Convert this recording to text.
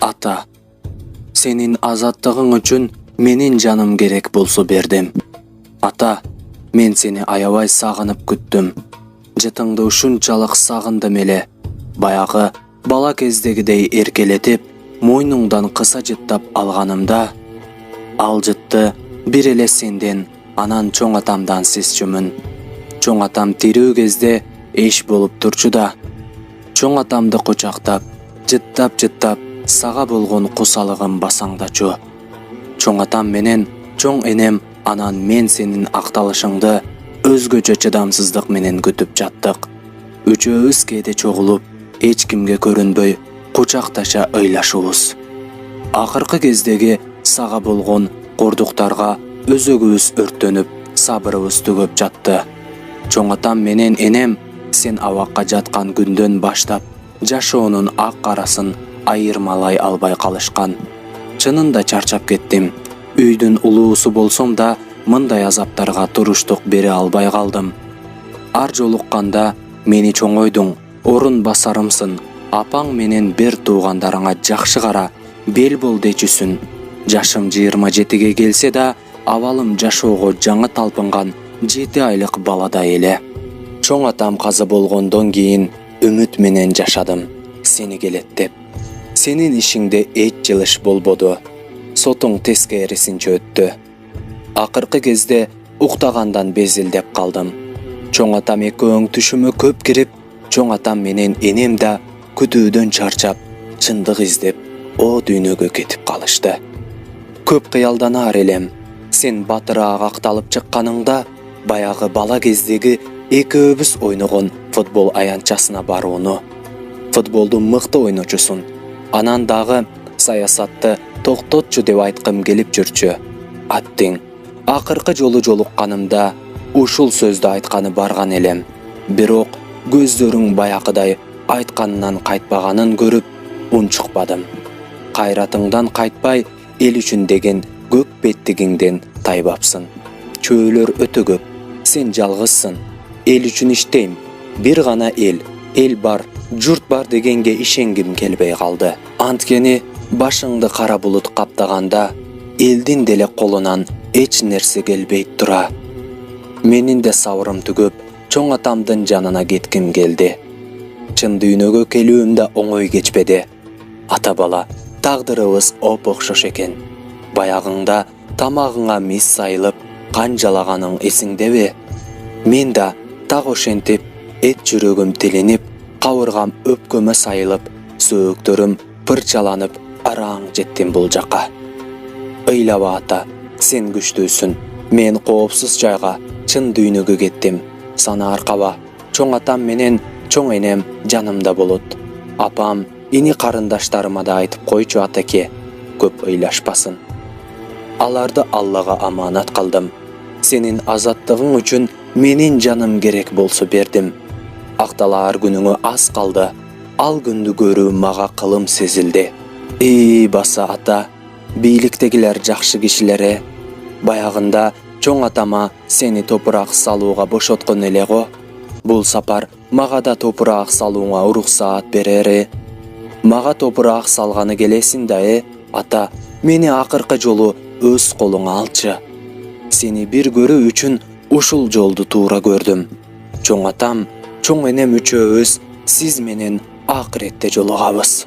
Ата, senin azаттыгың үчүн менин жаным керек болсо бердим. Ата, мен сени аябай сагынып күттүм. Жытыңды ушунчалык сагындым эле. Баягы бала кездегидей эркелетип, мойнуңдан кыса жыттап алганымда, ал жытты бир эле сенден, анан чоң атамдан сезчүмүн. Чоң атам тирүү кезде эш болуп турчу да. Чоң атамды кучактап, жыттап, сага болгон кусалыгым басаңдачу. Чоң атам менен чоң энем анан мен сенин акталышыңды өзгөчө чыдамсыздык менен күтүп жаттык. Үчөөбүз кээде чогулуп, эч кимге көрүнбөй, кучакташа ыйлашубуз. Акыркы кездеги сага болгон кордуктарга өзөгүбүз өрттөнүп, сабырыбыз түгөп жатты. Чоң атам менен энем сен абакка жаткан күндөн баштап жашоонун ак карасын айырмалай албай калышкан. Чынында чарчап кеттим. Үйдүн улуусу болсом да мындай азаптарга туруштук бере албай калдым. Ар жолукканда мени чоңойдуң, орун басарымсың. Апаң менен бир туугандарыңа жакшы кара, бел бол дечүсүн. Жашым 27-ге келсе да, абалым жашоого жаңы талпынган 7 айлык баладай эле. Чоң атам каза болгондон кийин үмүт менен жашадым, сени келеттеп. Сенин ишиңде эч жылыш болбоду. Сотуң тескерисинче өттү. Акыркы кезде уктагандан безилдеп калдым. Чоң атам экөөң түшүмө көп кирип, чоң атам менен энем да күтүүдөн чарчап, чындык издеп, о дүйнөгө кетип калышты. Көп кыялданаар элем. Сен батыраак акталып чыкканыңда, баягы бала кездеги экөөбүз ойногон футбол аянтчасына барууну. Футболду мыкты ойночусун. Анан дагы саясатты токтотчу деп айткым келип жүрчү. Аттиң. Акыркы жолу жолукканымда ушул сөздү айтканы барган элем. Бирок көздөрүң баягыдай айтканынан кайтпаганын көрүп унчукпадым. Кайратыңдан кайтпай, эл үчүн деген көк беттигиңден тайбапсың. Чөөлөр өтө көп. Сен жалгызсың. Эл үчүн иштейм. Бир гана эл бар, журт бар дегенге ишенгим келбей калды. Анткени башыңды кара булут каптаганда, элдин деле колунан эч нерсе келбей тура. Менин да сабырым түгөп, чоң атамдын жанына кетким келди. Чын дүйнөгө келүүм да оңой кечпеди. Ата бала, тагдырыбыз оп-окшош экен. Баягыңда тамагыңа мис сайылып, кан жалаганың эсиңдеби? Мен да так ошентип, эт жүрөгүм тилинип, кабыргам өпкөмө сайылып, сөөктөрүм пырчаланып, араң жеттим бул жака. Ыйлаба ата, сен күчтүүсүн. Мен коопсуз жайга, чын дүйнөгө кеттим. Сана аркаба, чоң атам менен чоң энем жанымда болот. Апам, ини карындаштарыма да айтып койчу атеке, көп ыйлашпасын. Аларды Аллага аманат кылдым. Сенин азаттыгың үчүн менин жаным керек болсо бердим. Акталаар күнүңө аз калды. Ал күндү көрүү мага кылым сезилди. Баса ата, бийликтегилер жакшы кишилер. Баягында чоң атама сени топурак салууга бошоткон эле го. Бул сапар мага да топурак салууга уруксаат берери. Мага топурак салганы келесиң да, ата, мени акыркы жолу өз колуңа алчы. Сени бир көрүү үчүн ушул жолду туура көрдүм. Чоң атам, чоң энем үчөөбүз сиз менен акыретте жолугабыз.